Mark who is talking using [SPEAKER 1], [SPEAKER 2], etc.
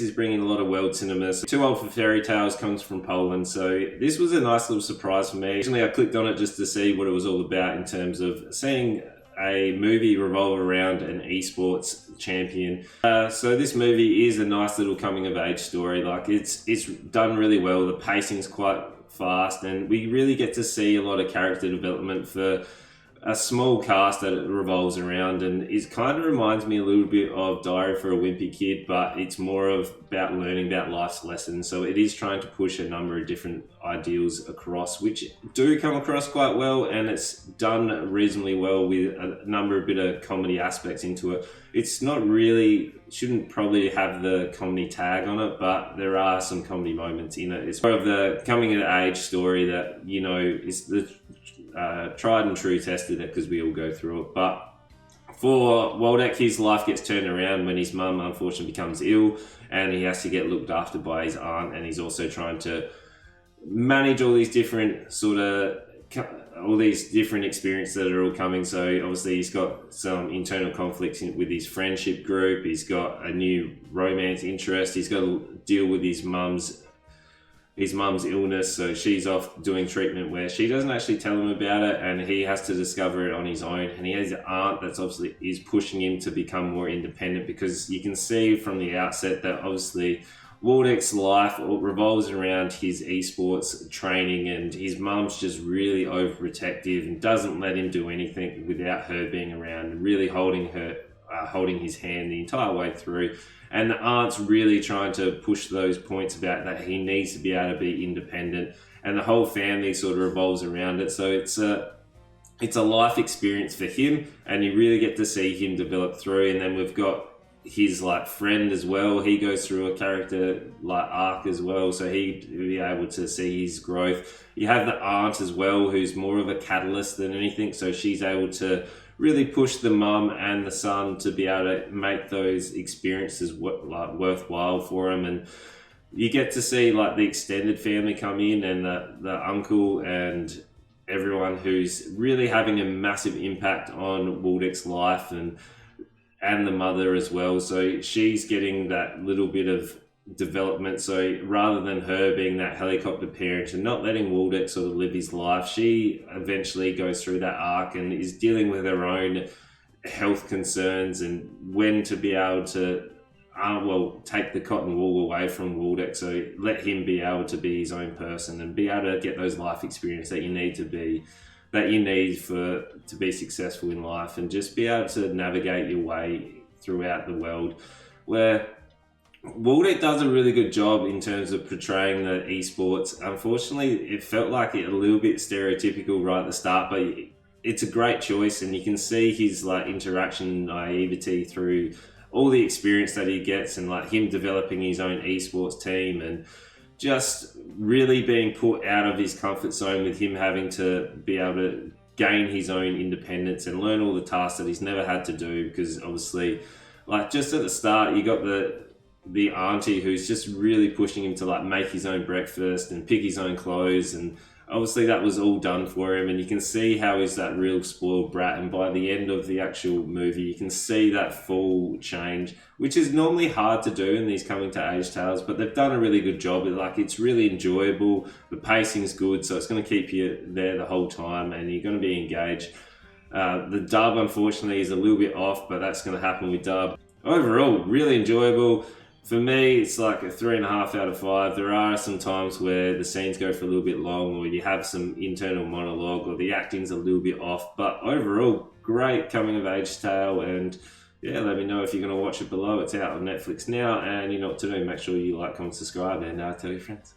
[SPEAKER 1] Netflix is bringing a lot of world cinemas. Too Old for Fairy Tales comes from Poland, so this was a nice little surprise for me. Originally, I clicked on it just to see what it was all about in terms of seeing a movie revolve around an esports champion. So this movie is a nice little coming of age story. Like it's done really well. The pacing's quite fast, and we really get to see a lot of character development for a small cast that it revolves around, and it kind of reminds me a little bit of Diary for a Wimpy Kid, but it's more of about learning about life's lessons. So it is trying to push a number of different ideals across, which do come across quite well, and it's done reasonably well with a number of bit of comedy aspects into it. It's not really, shouldn't probably have the comedy tag on it, but there are some comedy moments in it. It's part of the coming of age story that, you know, is the tried and true tested it, because we all go through it. But for Waldeck, his life gets turned around when his mum unfortunately becomes ill, and he has to get looked after by his aunt, and he's also trying to manage all these different experiences that are all coming. So obviously he's got some internal conflicts with his friendship group, he's got a new romance interest, he's got to deal with his mum's illness, so she's off doing treatment where she doesn't actually tell him about it, and he has to discover it on his own. And he has an aunt that's obviously is pushing him to become more independent, because you can see from the outset that obviously Waldeck's life revolves around his esports training, and his mum's just really overprotective and doesn't let him do anything without her being around, and really holding his hand the entire way through. And the aunt's really trying to push those points about that he needs to be able to be independent, and the whole family sort of revolves around it. So it's a life experience for him, and you really get to see him develop through. And then we've got his like friend as well. He goes through a character like arc as well, so he'd be able to see his growth. You have the aunt as well, who's more of a catalyst than anything, so she's able to really push the mum and the son to be able to make those experiences worthwhile for them. And you get to see like the extended family come in, and the uncle and everyone who's really having a massive impact on Waldeck's life, and the mother as well. So she's getting that little bit of development. So rather than her being that helicopter parent and not letting Waldeck sort of live his life, she eventually goes through that arc and is dealing with her own health concerns, and when to be able to take the cotton wool away from Waldeck, so let him be able to be his own person and be able to get those life experiences that you need to be successful in life, and just be able to navigate your way throughout the world. Where Waldeck does a really good job in terms of portraying the esports. Unfortunately, it felt like it a little bit stereotypical right at the start, but it's a great choice, and you can see his like interaction naivety through all the experience that he gets, and like him developing his own esports team, and just really being put out of his comfort zone, with him having to be able to gain his own independence and learn all the tasks that he's never had to do. Because obviously, like just at the start, you got the auntie who's just really pushing him to like make his own breakfast and pick his own clothes, and obviously that was all done for him, and you can see how he's that real spoiled brat. And by the end of the actual movie, you can see that full change, which is normally hard to do in these coming to age tales, but they've done a really good job. Like, it's really enjoyable, the pacing's good, so it's going to keep you there the whole time, and you're going to be engaged. The dub, unfortunately, is a little bit off, but that's going to happen with dub. Overall, really enjoyable. For me, it's like a 3.5 out of 5. There are some times where the scenes go for a little bit long, or you have some internal monologue, or the acting's a little bit off. But overall, great coming of age tale. And yeah, let me know if you're going to watch it below. It's out on Netflix now, and you know what to do. Make sure you like, comment, subscribe, and tell your friends.